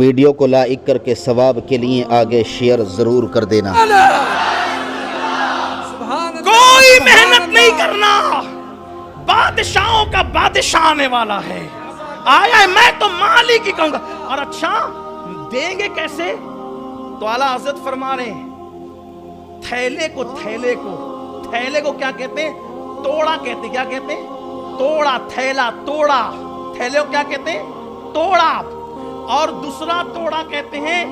Video کو like کر کے ثواب کے لیے آگے شیئر ضرور کر دینا۔ کوئی محنت نہیں کرنا، بادشاہوں کا بادشاہ آنے والا ہے، آیا ہے، میں تو مالک ہی کہوں گا۔ اور اچھا دیں گے کیسے؟ تو اعلیٰ حضرت فرما رہے ہیں تھیلے کو کیا کہتے ہیں؟ توڑا کہتے ہیں۔ کیا کہتے ہیں؟ توڑا، تھیلا، توڑا۔ تھیلے کو کیا کہتے ہیں؟ توڑا۔ اور دوسرا توڑا کہتے ہیں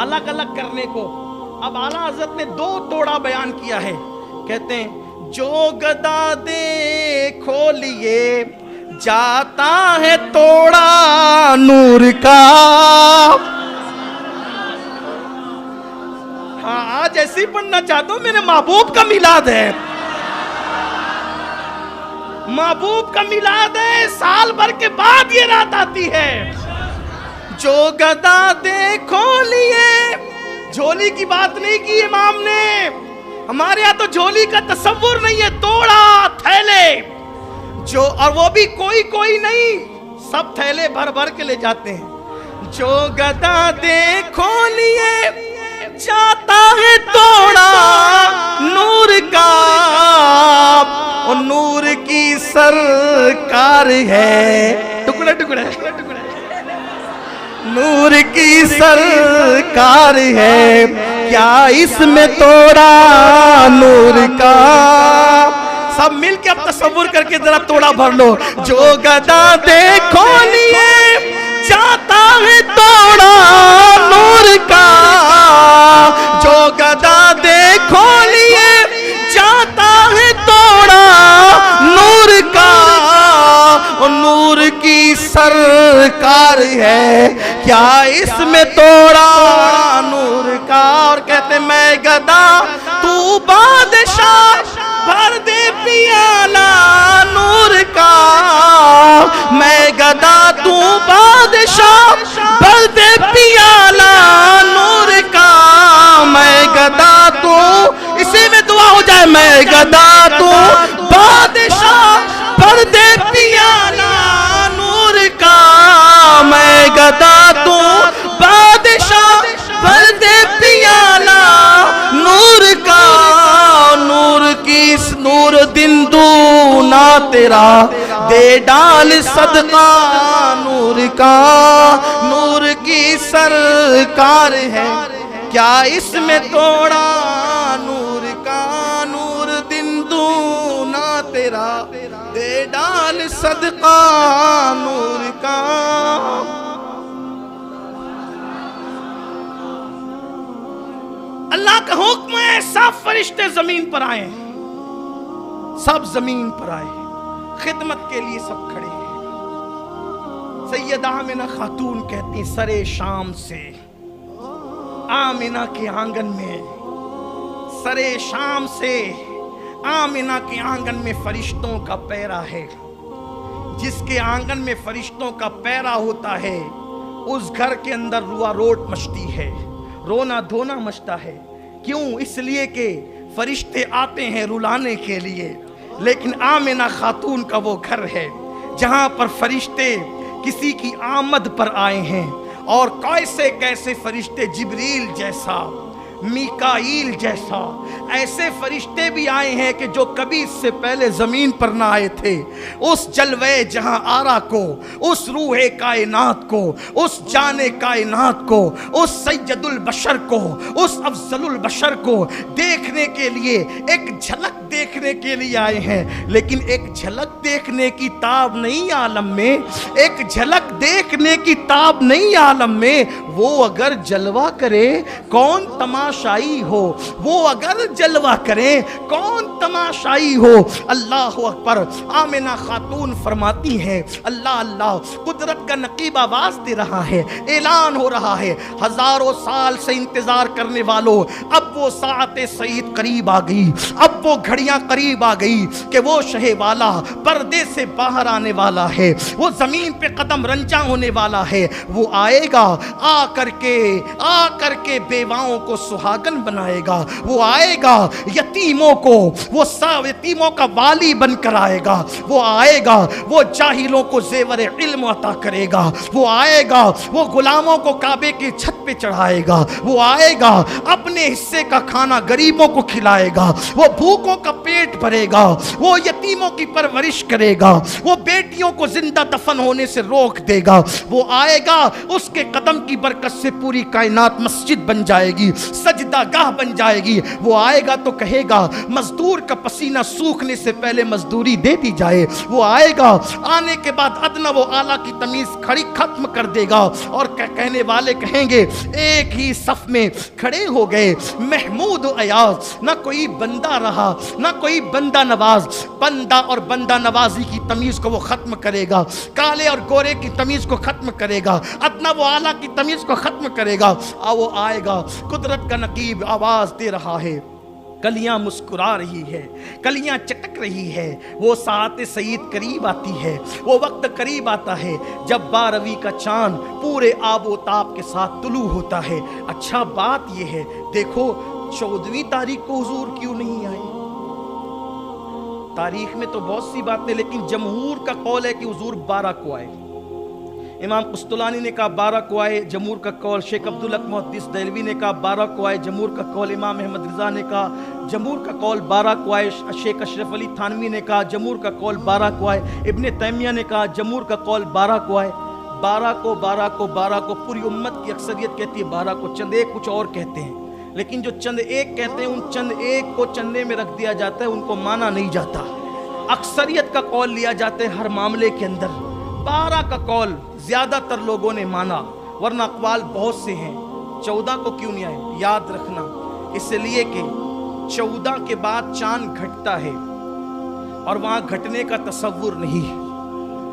الگ الگ کرنے کو۔ اب اعلیٰ حضرت نے دو توڑا بیان کیا ہے، کہتے ہیں جو گدا دیکھو لیے جاتا ہے توڑا نور کا۔ ہاں آج ایسے ہی پڑھنا چاہتا ہوں، میرے محبوب کا میلاد ہے، محبوب کا میلاد ہے، سال بھر کے بعد یہ رات آتی ہے۔ جو گدا دیکھو لیے، جھولی کی بات نہیں کی امام نے، ہمارے ہاں تو جھولی کا تصور نہیں ہے، توڑا، تھیلے، جو اور وہ بھی کوئی نہیں، سب تھیلے بھر بھر کے لے جاتے ہیں۔ جو گدا دیکھو لیے جاتا ہے توڑا نور کا، اور نور کی سرکار ہے، ٹکڑے ٹکڑے نور کی سرکار ہے، کیا اس میں توڑا نور کا۔ سب مل کے اب تصور کر کے ذرا توڑا بھر لو۔ جو گدا دیکھو لیے جاتا ہے توڑا نور کا، جو گدا دیکھو لیے جاتا ہے توڑا نور کا، اور نور کی سرکار ہے، کیا اس میں توڑا نور کا۔ اور کہتے میں گدا تو بادشاہ، بھر دے پیالہ نور کا، میں گدا تو بادشاہ، بھر دے پیالہ نور کا، میں گدا تو، اسی میں دعا ہو جائے، میں گدا تو بادشاہ، بھر دے پیالہ نور کا، میں گدا تو بادشاہ، بھر دے پیالہ نور کا، نور کی نور دن دونا تیرا دے ڈال صدقہ نور کا، نور کی سرکار ہے، کیا اس میں توڑا نور کا، نور دن دونا تیرا دے ڈال صدقہ نور کا۔ اللہ کا حکم ہے سب فرشتے زمین پر آئے، سب زمین پر آئے، خدمت کے لیے سب کھڑے ہیں۔ سیدہ آمنہ خاتون کہتی ہیں سرے شام سے آمنہ کے آنگن میں، سرے شام سے آمنہ کے آنگن میں فرشتوں کا پیرا ہے۔ جس کے آنگن میں فرشتوں کا پیرا ہوتا ہے اس گھر کے اندر روا روٹ مچتی ہے، رونا دھونا مچتا ہے۔ کیوں؟ اس لیے کہ فرشتے آتے ہیں رلانے کے لیے، لیکن آمنہ خاتون کا وہ گھر ہے جہاں پر فرشتے کسی کی آمد پر آئے ہیں، اور کیسے کیسے فرشتے، جبریل جیسا، میکائیل جیسا، ایسے فرشتے بھی آئے ہیں کہ جو کبھی اس سے پہلے زمین پر نہ آئے تھے۔ اس جلوے جہاں آرا کو، اس روح کائنات کو، اس جان کائنات کو، اس سید البشر کو، اس افضل البشر کو دیکھنے کے لیے، ایک جھلک دیکھنے کے لیے آئے ہیں۔ لیکن ایک جھلک دیکھنے کی تاب نہیں عالم میں، ایک جھلک دیکھنے کی تاب نہیں عالم میں، وہ اگر جلوہ کرے کون تماشائی ہو، وہ اگر جلوہ کرے کون تماشائی ہو۔ اللہ اکبر۔ آمنہ خاتون فرماتی ہیں اللہ اللہ، قدرت کا نقیب آواز دے رہا ہے، اعلان ہو رہا ہے، ہزاروں سال سے انتظار کرنے والوں اب وہ ساعت سعید قریب آ گئی، اب وہ گھڑیاں قریب آ گئی کہ وہ شہ والا پردے سے باہر آنے والا ہے، وہ زمین پہ قدم رنجا ہونے والا ہے، وہ آئے گا، آ کر کے بیواؤں کو سہاگن بنائے گا، وہ آئے گا یتیموں کو، وہ یتیموں کا والی بن کر آئے گا، وہ آئے گا وہ جاہلوں کو زیور علم عطا کرے گا، وہ آئے گا وہ غلاموں کو کعبے کی چھت پہ چڑھائے گا، وہ آئے گا اپنے حصے کا کھانا غریبوں کو کھلائے گا، وہ بھوکوں کا پیٹ بھرے گا، وہ یتیموں کی پرورش کرے گا، وہ بیٹیوں کو زندہ دفن ہونے سے روک دے گا، وہ آئے گا اس کے قدم کی برکت سے پوری کائنات مسجد بن جائے گی، سجدہ گاہ بن جائے گی، وہ آئے گا تو کہے گا مزدور کا پسینہ سوکھنے سے پہلے مزدوری دے دی جائے، وہ آئے گا آنے کے بعد ادنا و اعلیٰ کی تمیز کھڑی ختم کر دے گا، اور کہنے والے کہیں گے ایک ہی صف میں کھڑے ہو گئے محمود و ایاز، نہ کوئی بندہ رہا نہ کوئی بندہ نواز، بندہ اور بندہ نوازی کی تمیز کو وہ ختم کرے گا، کالے اور گورے کی تمیز کو ختم کرے گا، ادنا و اعلیٰ کی تمیز کو ختم کرے گا، وہ آئے گا قدرت کا نقیب آواز دے رہا ہے، کلیاں مسکرا رہی ہے، کلیاں چٹک رہی ہے، وہ ساعت سعید قریب آتی ہے، وہ وقت قریب آتا ہے جب 12ویں کا چاند پورے آب و تاب کے ساتھ طلوع ہوتا ہے۔ اچھا بات یہ ہے، دیکھو 14ویں تاریخ کو حضور کیوں نہیں آئے؟ تاریخ میں تو بہت سی باتیں، لیکن جمہور کا قول ہے کہ حضور 12 کو آئے۔ امام قسطلانی نے کہا 12 کو آئے، جمہور کا قول شیخ عبدالحق محدث دہلوی نے کہا 12 کو آئے، جمہور کا قول امام احمد رضا نے کہا، جمہور کا قول 12 کو آئے، شیخ اشرف علی تھانوی نے کہا جمہور کا قول 12 کو آئے، ابن تیمیہ نے کہا جمہور کا قول 12 کو آئے۔ 12 کو پوری امت کی اکثریت کہتی ہے 12 کو، چند ایک کچھ اور کہتے ہیں، لیکن جو چند ایک کہتے ہیں ان چند ایک کو چندے میں رکھ دیا جاتا ہے، ان کو مانا نہیں جاتا، اکثریت کا قول لیا جاتا ہے ہر معاملے کے اندر۔ 12 کا قول زیادہ تر لوگوں نے مانا، ورنہ اقوال بہت سے ہیں۔ 14 کو کیوں نہیں آئے؟ یاد رکھنا اس لیے کہ 14 کے بعد چاند گھٹتا ہے اور وہاں گھٹنے کا تصور نہیں ہے۔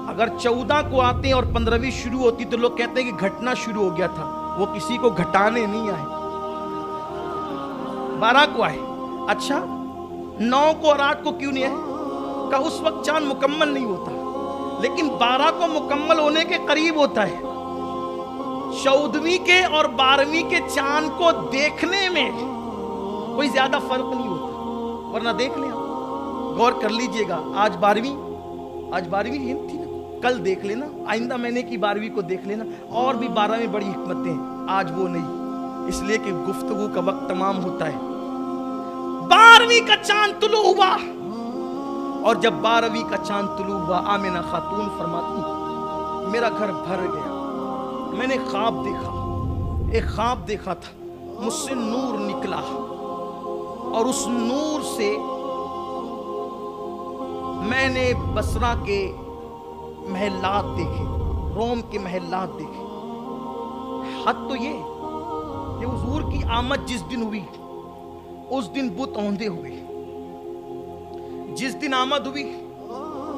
اگر 14 کو آتے ہیں اور 15ویں شروع ہوتی تو لوگ کہتے ہیں کہ گھٹنا شروع ہو گیا تھا، وہ کسی کو گھٹانے نہیں آئے۔ 12 کو آئے۔ اچھا 9 کو اور 8 کو کیوں نہیں آئے؟ کہ اس وقت چاند مکمل نہیں ہوتا، لیکن 12 کو مکمل ہونے کے قریب ہوتا ہے۔ 14ویں کے اور 12ویں کے چاند کو دیکھنے میں کوئی زیادہ فرق نہیں ہوتا، ورنہ دیکھ لیں آپ، غور کر لیجئے گا۔ آج 12ویں ہند تھی نا، کل دیکھ لینا، آئندہ مہینے کی 12ویں کو دیکھ لینا، اور بھی 12 میں بڑی حکمتیں ہیں، آج وہ نہیں، اس لیے کہ گفتگو کا وقت تمام ہوتا ہے۔ 12ویں کا چاند طلوع ہوا، اور جب 12ویں کا چاند طلوع ہوا، آمنہ خاتون فرماتی میرا گھر بھر گیا، میں نے خواب دیکھا، ایک خواب دیکھا تھا، مجھ سے نور نکلا، اور اس نور سے میں نے بصرہ کے محلات دیکھے، روم کے محلات دیکھے۔ حد تو یہ کہ حضور کی آمد جس دن ہوئی اس دن بت اوندے ہوئے، جس دن آمد ہوئی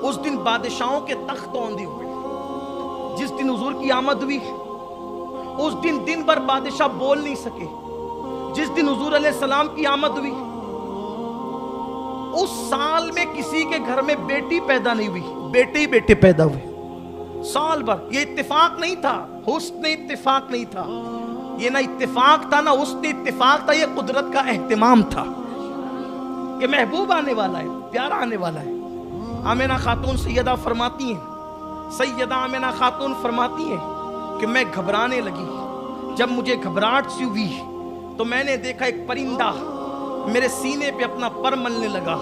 اس دن بادشاہوں کے تخت اوندے ہوئے، جس دن حضور کی آمد ہوئی اس دن دن بھر بادشاہ بول نہیں سکے، جس دن حضور علیہ السلام کی آمد ہوئی اس سال میں کسی کے گھر میں بیٹی پیدا نہیں ہوئی، بیٹے ہی بیٹے پیدا ہوئے سال بھر۔ یہ اتفاق نہیں تھا، حسن اتفاق نہیں تھا، یہ نہ اتفاق تھا نہ حسن اتفاق تھا، یہ قدرت کا اہتمام تھا کہ محبوب آنے والا ہے، پیارا آنے والا ہے۔ آمنہ خاتون سیدہ فرماتی ہیں، سیدہ آمنہ خاتون فرماتی ہیں کہ میں گھبرانے لگی، جب مجھے گھبراہٹ سی ہوئی تو میں نے دیکھا ایک پرندہ میرے سینے پہ اپنا پر ملنے لگا،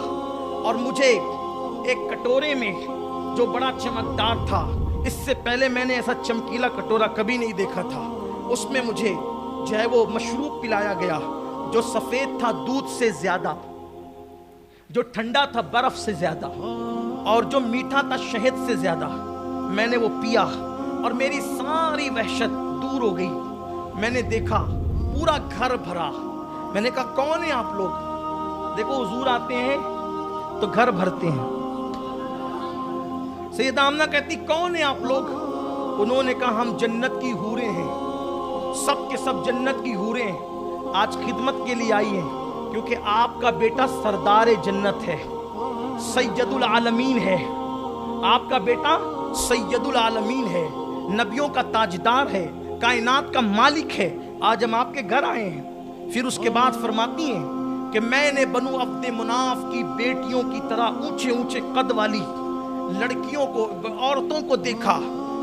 اور مجھے ایک کٹورے میں جو بڑا چمکدار تھا، اس سے پہلے میں نے ایسا چمکیلا کٹورا کبھی نہیں دیکھا تھا، اس میں مجھے جو ہے وہ مشروب پلایا گیا جو سفید تھا دودھ سے زیادہ، جو ٹھنڈا تھا برف سے زیادہ، اور جو میٹھا تھا شہد سے زیادہ۔ میں نے وہ پیا اور میری ساری وحشت دور ہو گئی۔ میں نے دیکھا پورا گھر بھرا، میں نے کہا کون ہیں آپ لوگ؟ دیکھو حضور آتے ہیں تو گھر بھرتے ہیں۔ سیدہ آمنہ کہتی کون ہیں آپ لوگ؟ انہوں نے کہا ہم جنت کی حوریں ہیں، سب کے سب جنت کی حوریں ہیں۔ آج خدمت کے لیے آئی ہیں کیونکہ آپ کا بیٹا سردار جنت ہے، سید العالمین ہے، آپ کا بیٹا سید العالمین ہے، نبیوں کا تاجدار ہے، کائنات کا مالک ہے۔ آج ہم آپ کے گھر آئے ہیں۔ پھر اس کے بعد فرماتی ہیں کہ میں نے بنو عبد مناف کی بیٹیوں کی طرح اونچے اونچے قد والی لڑکیوں کو، عورتوں کو دیکھا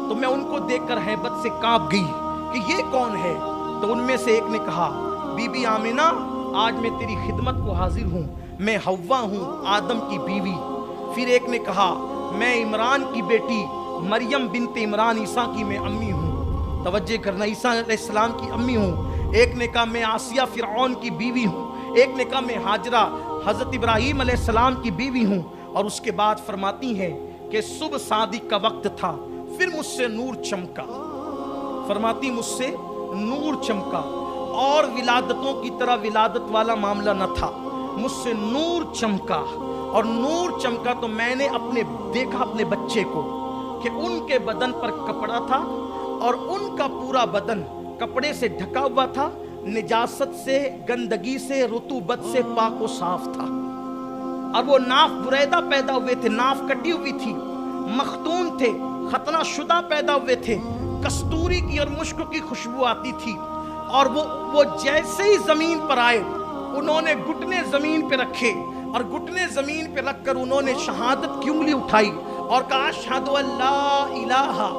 تو میں ان کو دیکھ کر ہیبت سے کانپ گئی کہ یہ کون ہے؟ تو ان میں سے ایک نے کہا بی بی آمنہ آج میں تیری خدمت کو حاضر ہوں، میں حوا ہوں آدم کی بیوی۔ پھر ایک نے کہا میں عمران کی بیٹی مریم بنت عمران عیسیٰ کی میں امی ہوں، توجہ کرنا، عیسیٰ علیہ السلام کی امی ہوں۔ ایک نے کہا میں آسیہ فرعون کی بیوی ہوں، ایک نے کہا میں ہاجرہ حضرت ابراہیم علیہ السلام کی بیوی ہوں۔ اور اس کے بعد فرماتی ہیں کہ صبح صادق کا وقت تھا، پھر مجھ سے نور چمکا، فرماتی مجھ سے نور چمکا، اور ولادتوں کی طرح ولادت والا معاملہ نہ تھا، مجھ سے نور چمکا، اور نور چمکا تو میں نے دیکھا اپنے بچے کو کہ ان کے بدن پر کپڑا تھا اور ان کا پورا بدن کپڑے سے ڈھکا ہوا تھا، نجاست سے، گندگی سے، رطوبت سے پاک و صاف تھا۔ اور وہ ناف بریدہ پیدا ہوئے تھے، ناف کٹی ہوئی تھی، مختون تھے، ختنہ شدہ پیدا ہوئے تھے، کستوری کی اور مشک کی خوشبو آتی تھی۔ اور وہ جیسے ہی زمین پر آئے انہوں نے گھٹنے زمین پہ رکھے، اور گھٹنے زمین پہ رکھ کر انہوں نے شہادت کی انگلی اٹھائی اور کہا اشہد ان لا الہ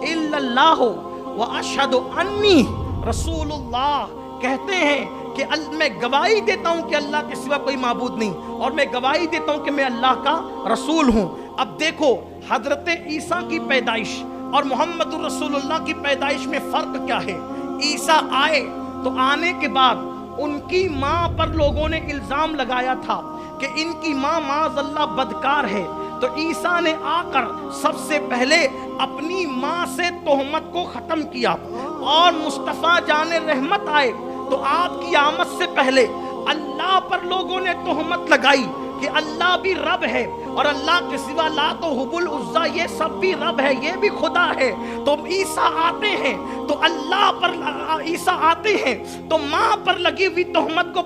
الا اللہ و اشہد انی رسول اللہ۔ کہتے ہیں کہ میں گواہی دیتا ہوں کہ اللہ کے سوا کوئی معبود نہیں، اور میں گواہی دیتا ہوں کہ میں اللہ کا رسول ہوں۔ اب دیکھو حضرت عیسیٰ کی پیدائش اور محمد الرسول اللہ کی پیدائش میں فرق کیا ہے۔ عیسیٰ آئے تو آنے کے بعد ان کی ماں پر لوگوں نے الزام لگایا تھا کہ ان کی ماں معاذ اللہ بدکار ہے، تو عیسیٰ نے آ کر سب سے پہلے اپنی ماں سے تہمت کو ختم کیا، اور مصطفیٰ جان رحمت آئے تو آپ کی آمد سے پہلے اللہ پر لوگوں نے تہمت لگائی کہ اللہ بھی رب ہے، اور اللہ کے سوا لات و حبل عزا یہ سب بھی رب ہے، یہ بھی خدا ہے۔ تو عیسیٰ آتے ہیں تو عیسیٰ آتے ہیں تو ماں پر لگی ہوئی تہمت کو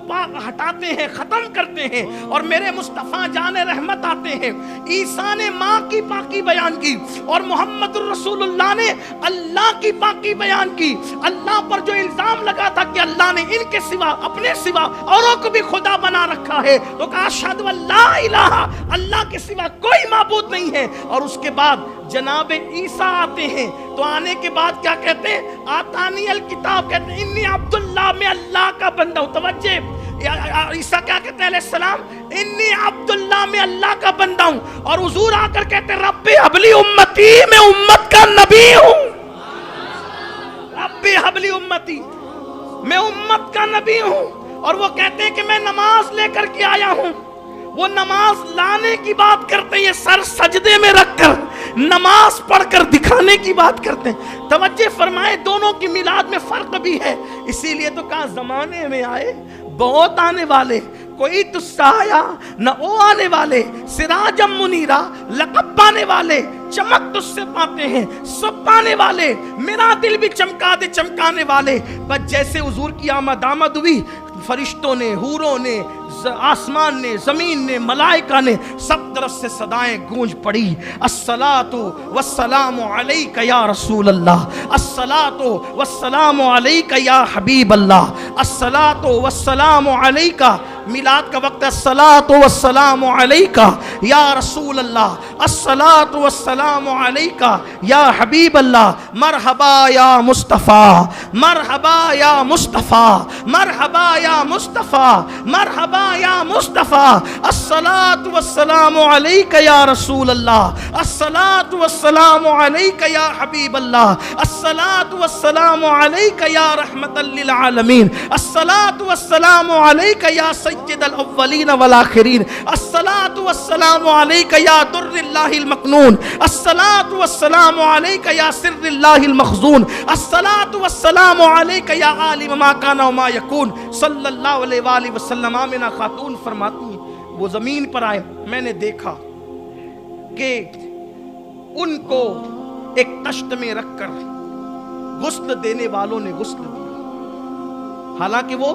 ہٹاتے ہیں، ختم کرتے ہیں، اور میرے مصطفیٰ جان رحمت آتے ہیں۔ عیسیٰ نے ماں کی پاکی بیان کی اور محمد الرسول اللہ نے اللہ کی پاکی بیان کی۔ اللہ پر جو الزام لگا تھا کہ اللہ نے ان کے سوا، اپنے سوا اوروں کو بھی خدا بنا رکھا ہے، تو کہا اشہد ان لا الہ، اللہ کے سوا کوئی معبود نہیں ہے۔ اور اس کے بعد جناب عیسیٰ آتے ہیں تو آنے کے بعد کیا کہتے ہیں؟ آتانی الکتاب، کہتے ہیں انی عبداللہ، میں اللہ کا بندہ ہوں۔ توجہ، عیسیٰ کیا کہتے ہیں علیہ السلام؟ انی عبداللہ، میں اللہ کا بندہ ہوں۔ اور حضور آ کر کہتے ہیں رب حبلی امتی، میں امت کا نبی ہوں۔ رب حبلی امتی، میں امت کا نبی ہوں۔ اور وہ کہتے ہیں کہ میں نماز لے کر کے آیا ہوں۔ وہ نماز لانے کی بات کرتے ہیں، یہ سر سجدے میں رکھ کر نماز پڑھ کر دکھانے کی بات کرتے ہیں۔ توجہ فرمائے، دونوں کی میلاد میں فرق بھی ہے، اسی لیے تو کہا زمانے میں آئے بہت آنے والے، کوئی تجھ آیا نہ او آنے والے، سراجم منیرہ لقب پانے والے، چمک تجھ سے پاتے ہیں سب پانے والے، میرا دل بھی چمکا دے چمکانے والے۔ بس جیسے حضور کی آمد ہوئی، فرشتوں نے، حوروں نے، آسمان نے، زمین نے، ملائکہ نے، سب طرف سے صدائیں گونج پڑی، الصلاۃ والسلام علیک یا رسول اللہ، الصلاۃ والسلام علیک یا حبیب اللہ، الصلاۃ والسلام علیک، میلاد کا وقت ہے، الصلاۃ والسلام علیک یا رسول اللہ، الصلاۃ والسلام علیک یا حبیب اللہ، مرحبا یا مصطفیٰ، مرحبا یا مصطفیٰ، مرحبا یا مصطفیٰ، مرحبا یا مصطفیٰ، الصلاۃ والسلام علیک یا رسول اللہ، الصلاۃ والسلام علیک یا حبیب اللہ، الصلاۃ والسلام علیک یا رحمت للعالمین، الصلاۃ والسلام علیک یا سید الاولین والآخرین، الصلاۃ والسلام علیک یا در اللہ المکنون، الصلاۃ والسلام علیک یا سر اللہ المخزون، الصلاۃ والسلام علیک یا عالم ما کان و ما یکون، صلی اللہ علیہ وآلہ وسلم۔ آمنہ خاتون فرماتی ہیں وہ زمین پر آئے، میں نے دیکھا کہ ان کو ایک تشت میں رکھ کر غسل دینے والوں نے غسل دیا، حالانکہ وہ